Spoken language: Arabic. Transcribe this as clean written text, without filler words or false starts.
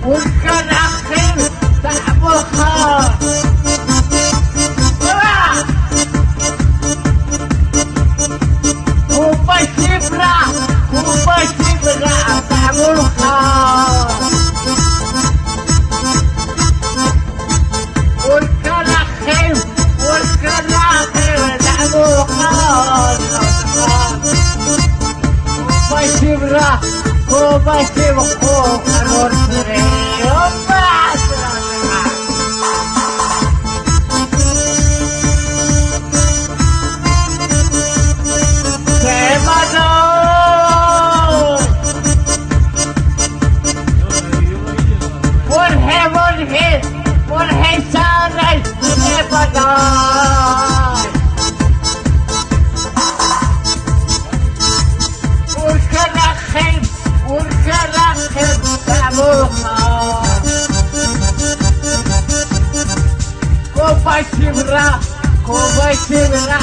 وكان أخير صاحب الخار وبشبرة صاحب الخار وكان أخير صاحب الخار وبشبرة قانون فريق Vai se virar,